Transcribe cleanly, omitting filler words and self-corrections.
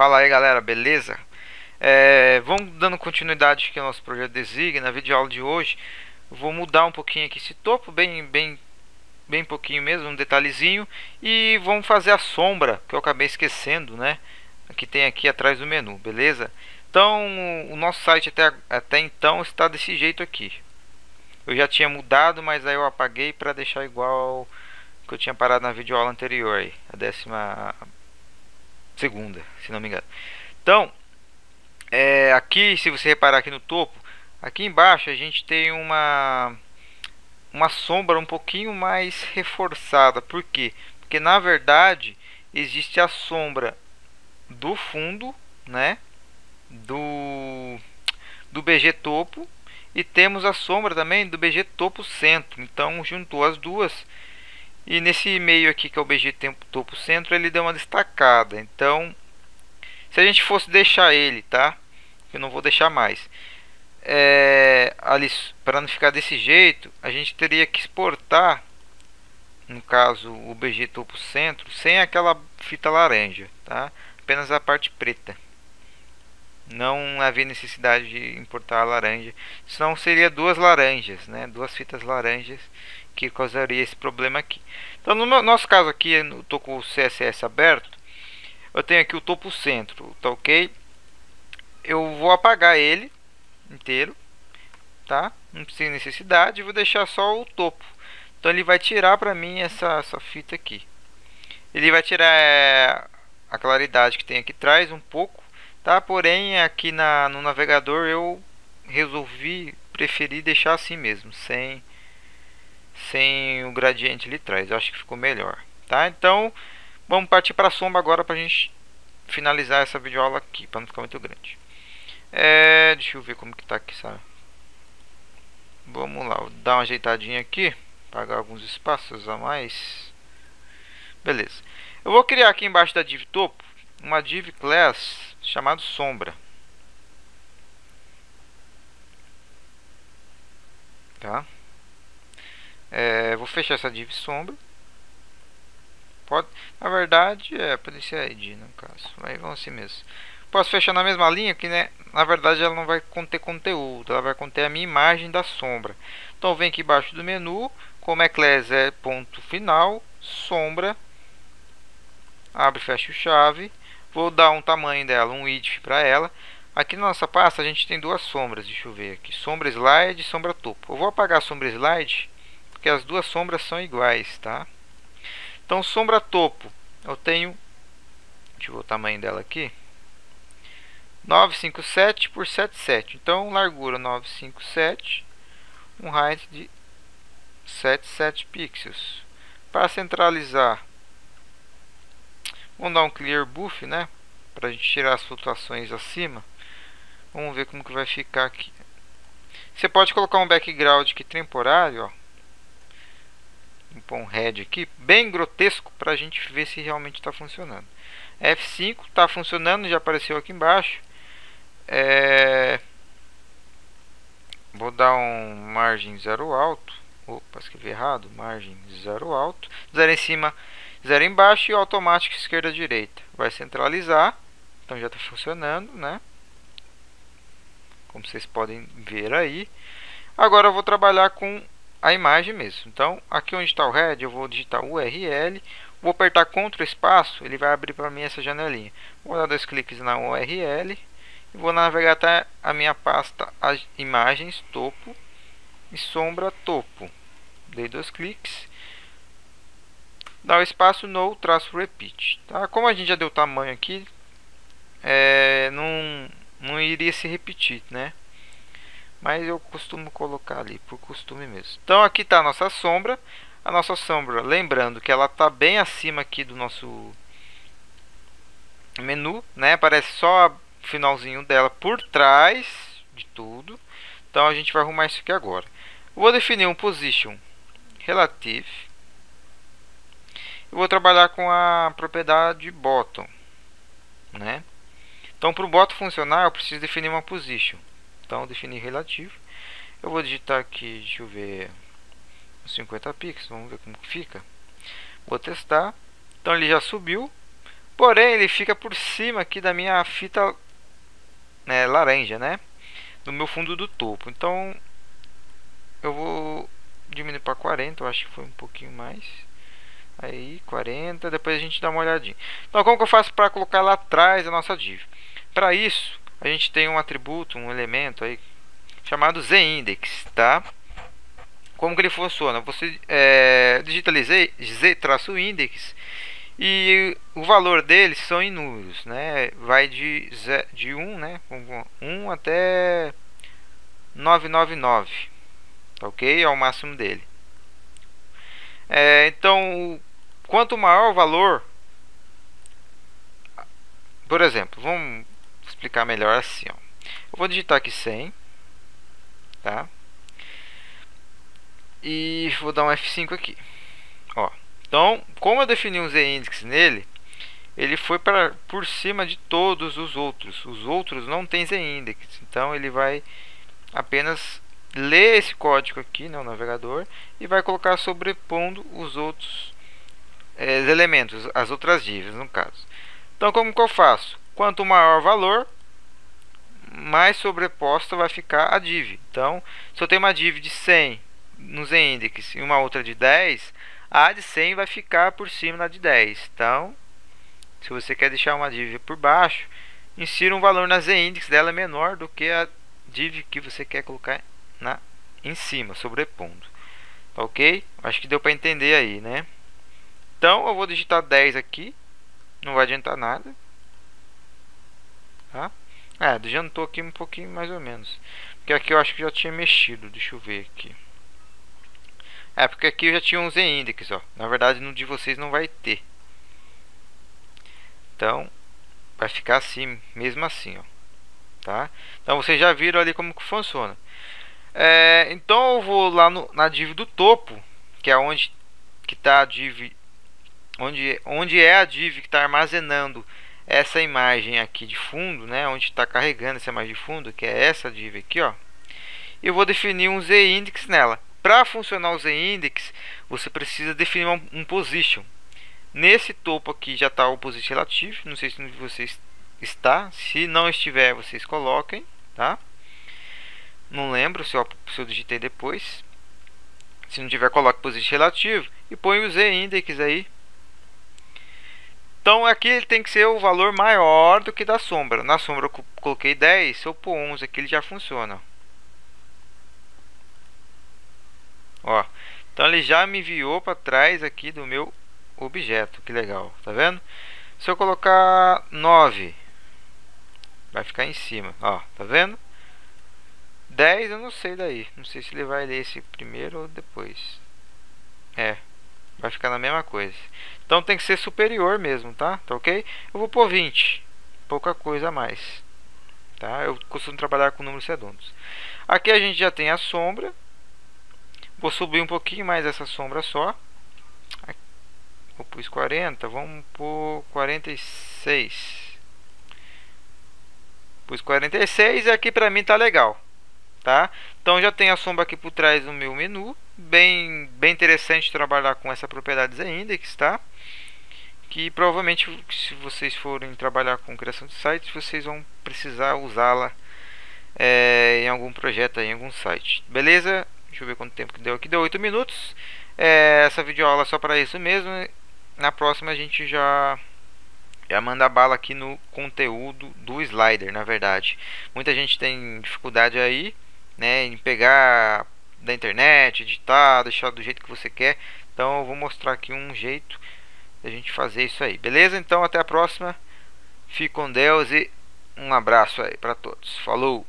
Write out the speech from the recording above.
Fala aí galera, beleza? Vamos dando continuidade aqui ao nosso projeto Design. Na videoaula de hoje eu vou mudar um pouquinho aqui esse topo, bem pouquinho mesmo, um detalhezinho. E vamos fazer a sombra, que eu acabei esquecendo, né? Que tem aqui atrás do menu, beleza? Então o nosso site até então está desse jeito aqui. Eu já tinha mudado, mas aí eu apaguei para deixar igual que eu tinha parado na videoaula anterior aí, a 12ª, se não me engano. Então, aqui, se você reparar aqui no topo, aqui embaixo a gente tem uma sombra um pouquinho mais reforçada. Por quê? Porque na verdade existe a sombra do fundo, né, do BG topo, e temos a sombra também do BG topo centro. Então juntou as duas, e nesse meio aqui que é o BG topo centro, ele deu uma destacada. Então se a gente fosse deixar ele, tá? Eu não vou deixar mais. Ali, para não ficar desse jeito, a gente teria que exportar, no caso o BG topo centro, sem aquela fita laranja, tá? Apenas a parte preta. Não havia necessidade de importar a laranja, senão seria duas laranjas, né? Duas fitas laranjas que causaria esse problema aqui. Então no nosso caso aqui, eu tô com o CSS aberto. Eu tenho aqui o topo centro, tá ok? Eu vou apagar ele inteiro, tá? Não precisa necessidade, vou deixar só o topo. Então ele vai tirar para mim essa fita aqui. Ele vai tirar a claridade que tem aqui atrás um pouco, tá? Porém aqui no navegador eu preferi deixar assim mesmo, sem o gradiente ali atrás. Eu acho que ficou melhor, tá? Então vamos partir para a sombra agora, para a gente finalizar essa videoaula aqui, para não ficar muito grande. Deixa eu ver como que tá aqui, sabe? Vamos lá, vou dar uma ajeitadinha aqui, pagar alguns espaços a mais. Beleza. Eu vou criar aqui embaixo da div topo uma div class chamada sombra, tá? Vou fechar essa div sombra. Na verdade pode ser id no caso, mas vamos assim mesmo. Posso fechar na mesma linha que, né, na verdade ela não vai conter conteúdo, ela vai conter a minha imagem da sombra. Então vem aqui embaixo do menu, como é class ponto final, sombra, abre e fecha o chave. Vou dar um tamanho dela, um width para ela. Aqui na nossa pasta a gente tem duas sombras, deixa eu ver aqui, sombra slide e sombra topo. Eu vou apagar a sombra slide porque as duas sombras são iguais, tá? Então sombra topo, eu tenho, deixa eu ver o tamanho dela aqui, 957 por 77. Então largura 957, um height de 77 pixels. Para centralizar, vamos dar um clear buff, né, para a gente tirar as flutuações acima. Vamos ver como que vai ficar aqui. Você pode colocar um background aqui temporário, ó. Um head aqui, bem grotesco, para a gente ver se realmente está funcionando. F5 está funcionando, já apareceu aqui embaixo. Vou dar um margem 0 alto. Opa, escrevi errado. Margem 0 alto, 0 em cima, 0 embaixo, e automático esquerda direita. Vai centralizar. Então já está funcionando, né? Como vocês podem ver aí. Agora eu vou trabalhar com a imagem mesmo. Então aqui onde está o head, eu vou digitar URL, vou apertar Ctrl espaço, ele vai abrir para mim essa janelinha. Vou dar 2 cliques na URL e vou navegar até a minha pasta as imagens topo e sombra topo. Dei 2 cliques, dá o espaço no traço repeat, tá? Como a gente já deu tamanho aqui, não iria se repetir, né? Mas eu costumo colocar ali por costume mesmo. Então aqui está a nossa sombra. A nossa sombra, lembrando que ela está bem acima aqui do nosso menu, né? Aparece só o finalzinho dela por trás de tudo. Então a gente vai arrumar isso aqui agora. Eu vou definir um position relative. Eu vou trabalhar com a propriedade bottom, né? Então para o bottom funcionar, eu preciso definir uma position. Então definir relativo. Eu vou digitar aqui, deixa eu ver, 50 pixels, vamos ver como fica. Vou testar. Então ele já subiu. Porém, ele fica por cima aqui da minha fita, né, laranja, né? Do meu fundo do topo. Então, eu vou diminuir para 40, eu acho que foi um pouquinho mais. Aí, 40, depois a gente dá uma olhadinha. Então, como que eu faço para colocar lá atrás a nossa div? Para isso, a gente tem um atributo, um elemento aí chamado ZIndex, tá? Como que ele funciona? Você digitaliza z-index e o valor deles são em números, né? Vai de 1, né? 1 até 999, tá ok? É o máximo dele. Então, quanto maior o valor, por exemplo, vamos explicar melhor assim, ó. Eu vou digitar aqui 100, tá? E vou dar um F5 aqui, ó. Então, como eu defini um z-index nele, ele foi por cima de todos os outros. Os outros não tem z-index, então ele vai apenas ler esse código aqui no navegador e vai colocar sobrepondo os outros elementos, as outras divs no caso. Então, como que eu faço? Quanto maior o valor, mais sobreposta vai ficar a div. Então, se eu tenho uma div de 100 no z-index e uma outra de 10, a de 100 vai ficar por cima da de 10. Então, se você quer deixar uma div por baixo, insira um valor na z-index dela menor do que a div que você quer colocar em cima, sobrepondo. Tá ok? Acho que deu para entender aí, né? Então, eu vou digitar 10 aqui. Não vai adiantar nada. Tá? Adiantou aqui um pouquinho mais ou menos. Porque aqui eu acho que já tinha mexido. Deixa eu ver aqui. Porque aqui eu já tinha um z-index, ó. Na verdade, no de vocês não vai ter. Então, vai ficar assim, mesmo assim, ó. Tá? Então, vocês já viram ali como que funciona. Então, eu vou lá na div do topo, que é onde que tá a div, onde é a div que está armazenando essa imagem aqui de fundo, né? Onde está carregando essa imagem de fundo, que é essa div aqui, ó. Eu vou definir um z-index nela. Para funcionar o z-index, você precisa definir um position. Nesse topo aqui já está o position relativo. Não sei se vocês está. Se não estiver, vocês coloquem, tá? Não lembro se eu digitei depois. Se não tiver, coloque position relativo e põe o z-index aí. Então aqui ele tem que ser o valor maior do que da sombra. Na sombra eu coloquei 10, se eu pôr 11 aqui ele já funciona. Ó, então ele já me enviou para trás aqui do meu objeto. Que legal, tá vendo? Se eu colocar 9, vai ficar em cima, ó, tá vendo? 10 eu não sei daí, não sei se ele vai ler esse primeiro ou depois. Vai ficar na mesma coisa. Então tem que ser superior mesmo, tá? Tá ok? Eu vou pôr 20, pouca coisa a mais, tá? Eu costumo trabalhar com números redondos. Aqui a gente já tem a sombra. Vou subir um pouquinho mais essa sombra só. Eu pus 40, vamos por 46. Pus 46 e aqui pra mim tá legal, tá? Então já tem a sombra aqui por trás do meu menu. Bem interessante trabalhar com essa propriedade z-index, tá? Que provavelmente, se vocês forem trabalhar com criação de sites, vocês vão precisar usá-la em algum projeto, em algum site. Beleza? Deixa eu ver quanto tempo que deu aqui. Deu 8 minutos. Essa videoaula é só para isso mesmo. Na próxima a gente já manda bala aqui no conteúdo do slider, na verdade. Muita gente tem dificuldade aí, né, em pegar da internet, editar, deixar do jeito que você quer. Então eu vou mostrar aqui um jeito de a gente fazer isso aí. Beleza? Então até a próxima. Fique com Deus e um abraço aí para todos. Falou!